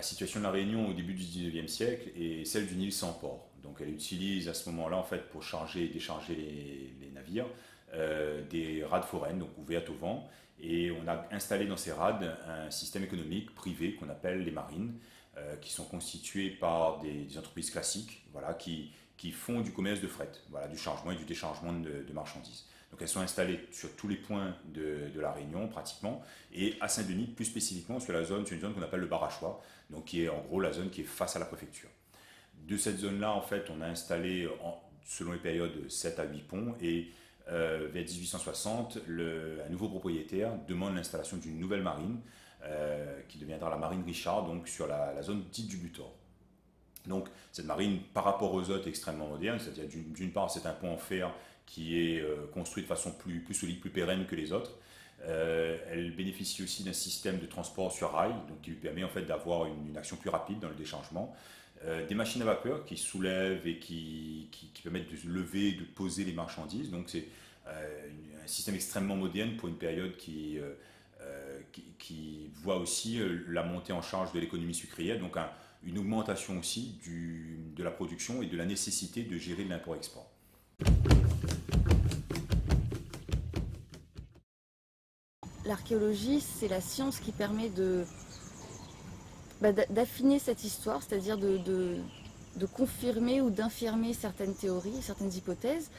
la situation de la Réunion au début du 19e siècle est celle d'une île sans port. Donc elle utilise à ce moment-là, en fait, pour charger et décharger les navires, des rades foraines, donc ouvertes au vent. Et on a installé dans ces rades un système économique privé qu'on appelle les marines, qui sont constituées par des entreprises classiques, voilà, qui font du commerce de fret, voilà, du chargement et du déchargement de marchandises. Donc elles sont installées sur tous les points de la Réunion pratiquement, et à Saint-Denis plus spécifiquement sur une zone qu'on appelle le Barachois, donc qui est en gros la zone qui est face à la préfecture. De cette zone-là, en fait, on a installé, selon les périodes, 7 à 8 ponts, et vers 1860, un nouveau propriétaire demande l'installation d'une nouvelle marine, qui deviendra la marine Richard, donc sur la zone dite du Butor. Donc cette marine, par rapport aux autres, est extrêmement moderne, c'est-à-dire d'une part c'est un pont en fer qui est construit de façon plus solide, plus pérenne que les autres. Elle bénéficie aussi d'un système de transport sur rail, donc qui lui permet en fait d'avoir une action plus rapide dans le déchargement. Des machines à vapeur qui soulèvent et qui permettent de lever et de poser les marchandises. Donc c'est un système extrêmement moderne pour une période qui voit aussi la montée en charge de l'économie sucrière, donc une augmentation aussi de la production et de la nécessité de gérer l'import-export. L'archéologie, c'est la science qui permet d'affiner cette histoire, c'est-à-dire de confirmer ou d'infirmer certaines théories, certaines hypothèses,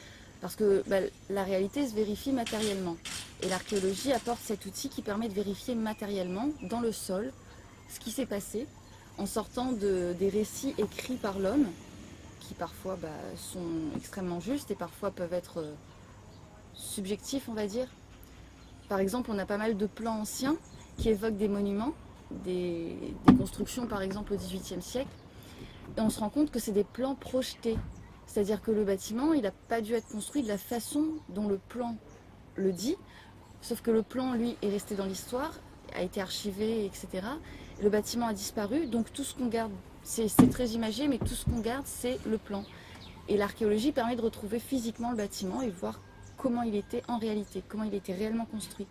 parce que la réalité se vérifie matériellement. Et l'archéologie apporte cet outil qui permet de vérifier matériellement, dans le sol, ce qui s'est passé, en sortant des récits écrits par l'homme, qui parfois sont extrêmement justes et parfois peuvent être subjectifs, on va dire. Par exemple, on a pas mal de plans anciens qui évoquent des monuments, des constructions par exemple au XVIIIe siècle, et on se rend compte que c'est des plans projetés. C'est-à-dire que le bâtiment, il n'a pas dû être construit de la façon dont le plan le dit, sauf que le plan, lui, est resté dans l'histoire, a été archivé, etc. Le bâtiment a disparu, donc tout ce qu'on garde, c'est très imagé, mais tout ce qu'on garde, c'est le plan. Et l'archéologie permet de retrouver physiquement le bâtiment et voir comment il était en réalité, comment il était réellement construit.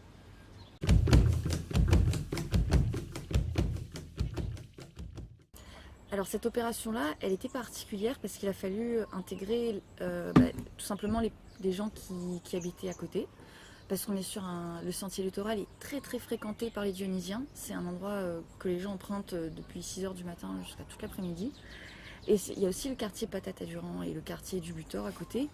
Alors cette opération-là, elle était particulière parce qu'il a fallu intégrer tout simplement les gens qui habitaient à côté. Parce qu'on est sur le sentier littoral est très très fréquenté par les Dionysiens. C'est un endroit que les gens empruntent depuis 6 h du matin jusqu'à toute l'après-midi. Et il y a aussi le quartier Patate-à-Durand et le quartier du Butor à côté,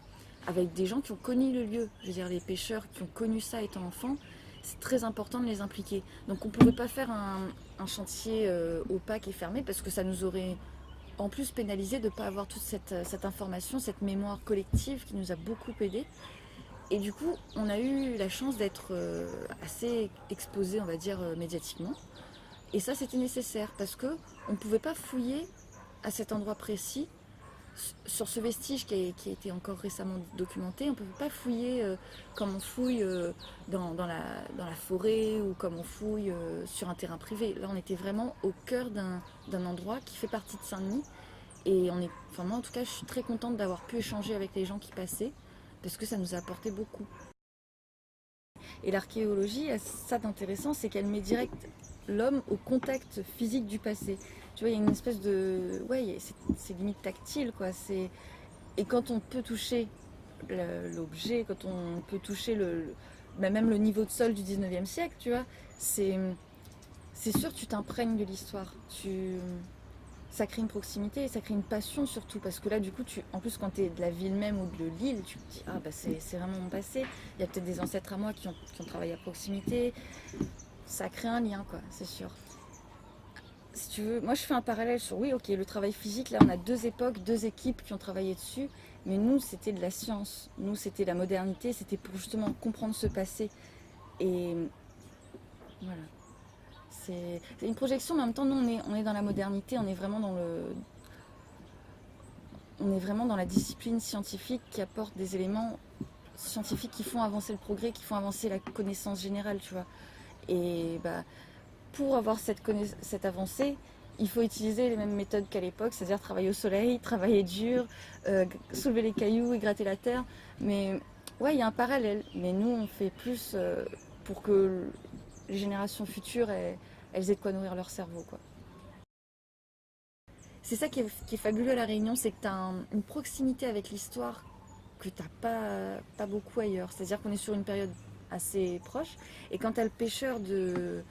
avec des gens qui ont connu le lieu. Je veux dire, les pêcheurs qui ont connu ça étant enfants, c'est très important de les impliquer. Donc on ne pouvait pas faire un chantier opaque et fermé parce que ça nous aurait en plus pénalisé de ne pas avoir toute cette information, cette mémoire collective qui nous a beaucoup aidé. Et du coup, on a eu la chance d'être assez exposé, on va dire, médiatiquement. Et ça, c'était nécessaire parce qu'on ne pouvait pas fouiller à cet endroit précis, sur ce vestige qui a été encore récemment documenté. On ne pouvait pas fouiller comme on fouille dans la forêt ou comme on fouille sur un terrain privé. Là, on était vraiment au cœur d'un endroit qui fait partie de Saint-Denis. Et moi, en tout cas, je suis très contente d'avoir pu échanger avec les gens qui passaient parce que ça nous a apporté beaucoup. Et l'archéologie a ça d'intéressant, c'est qu'elle met direct l'homme au contact physique du passé. Tu vois, il y a une espèce de... Ouais, c'est limite tactile, quoi. Et quand on peut toucher l'objet, quand on peut toucher même le niveau de sol du 19e siècle, tu vois, c'est sûr, tu t'imprègnes de l'histoire. Ça crée une proximité, ça crée une passion surtout, parce que là du coup, en plus quand tu es de la ville même ou de l'île, tu te dis ah bah c'est vraiment mon passé, il y a peut-être des ancêtres à moi qui ont travaillé à proximité, ça crée un lien quoi, c'est sûr. Si tu veux, moi je fais un parallèle sur oui ok le travail physique, là on a deux époques, deux équipes qui ont travaillé dessus, mais nous c'était de la science, nous c'était la modernité, c'était pour justement comprendre ce passé, et voilà. C'est une projection, mais en même temps, nous, on est dans la modernité, on est vraiment dans la discipline scientifique qui apporte des éléments scientifiques qui font avancer le progrès, qui font avancer la connaissance générale, tu vois. Et pour avoir cette avancée, il faut utiliser les mêmes méthodes qu'à l'époque, c'est-à-dire travailler au soleil, travailler dur, soulever les cailloux et gratter la terre. Mais ouais, il y a un parallèle. Mais nous, on fait plus pour que les générations futures elles aient de quoi nourrir leur cerveau, quoi. c'est ça qui est fabuleux à La Réunion, c'est que tu as une proximité avec l'histoire que tu n'as pas beaucoup ailleurs. C'est-à-dire qu'on est sur une période assez proche. Et quand tu as le pêcheur du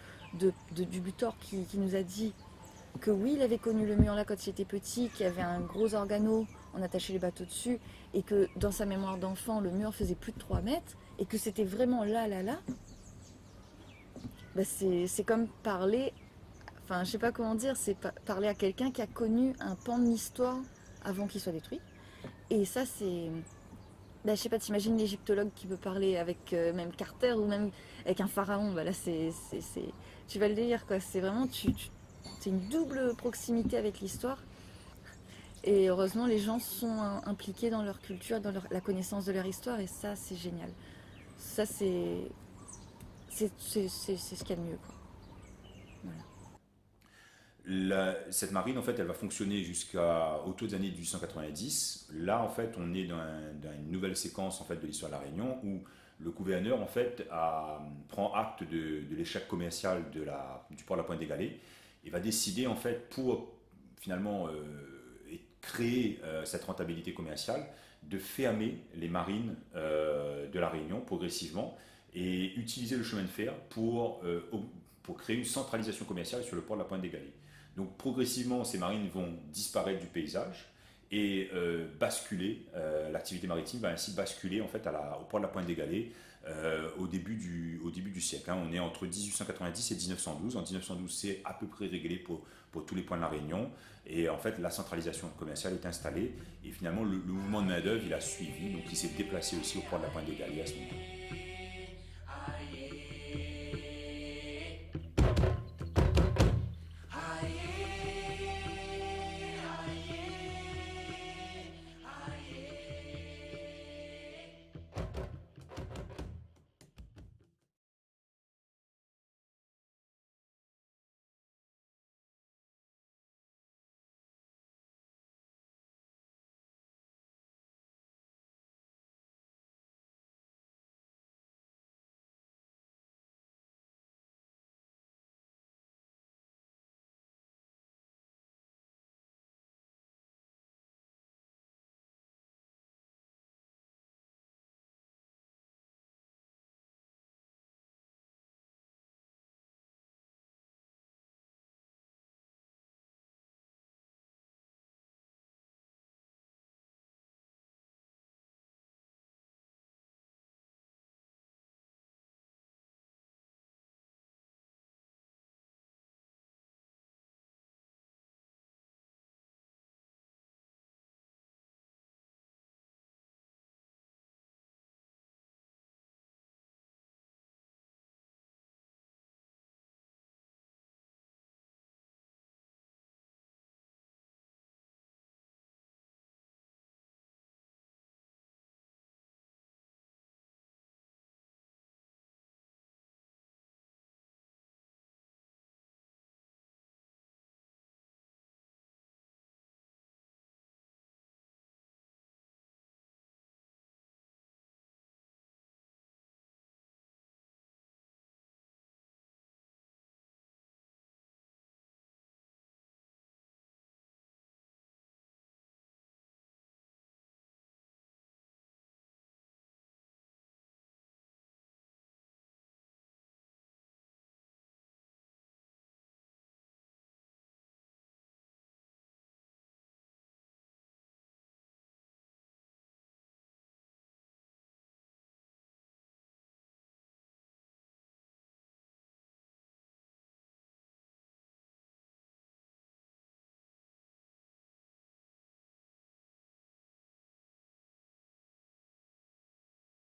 Butor qui nous a dit que oui, il avait connu le Murla quand il était petit, qu'il y avait un gros organo, on attachait les bateaux dessus, et que dans sa mémoire d'enfant, le mur faisait plus de 3 mètres, et que c'était vraiment là, bah c'est comme parler, enfin je sais pas comment dire, c'est parler à quelqu'un qui a connu un pan de l'histoire avant qu'il soit détruit. Et ça c'est, bah, je sais pas, t'imagines l'égyptologue qui peut parler avec même Carter ou même avec un pharaon, bah là tu vas le lire quoi, c'est vraiment, c'est une double proximité avec l'histoire. Et heureusement, les gens sont impliqués dans leur culture, dans la connaissance de leur histoire, et ça, c'est génial. Ça, c'est ce qu'il y a de mieux, quoi. Voilà. Cette marine, en fait, elle va fonctionner jusqu'à autour des années 1890. Là, en fait, on est dans une nouvelle séquence en fait, de l'histoire de la Réunion où le gouverneur, en fait, prend acte de l'échec commercial du port de la Pointe des Galets et va décider, en fait, pour finalement créer cette rentabilité commerciale, de fermer les marines de la Réunion progressivement et utiliser le chemin de fer pour créer une centralisation commerciale sur le port de la Pointe des Galets. Donc progressivement, ces marines vont disparaître du paysage et l'activité maritime va ainsi basculer en fait au port de la Pointe des Galets au début du siècle. Hein. On est entre 1890 et 1912. En 1912, c'est à peu près réglé pour tous les points de la Réunion. Et en fait, la centralisation commerciale est installée. Et finalement, le mouvement de main-d'œuvre, il a suivi. Donc, il s'est déplacé aussi au port de la Pointe des Galets à ce moment-là.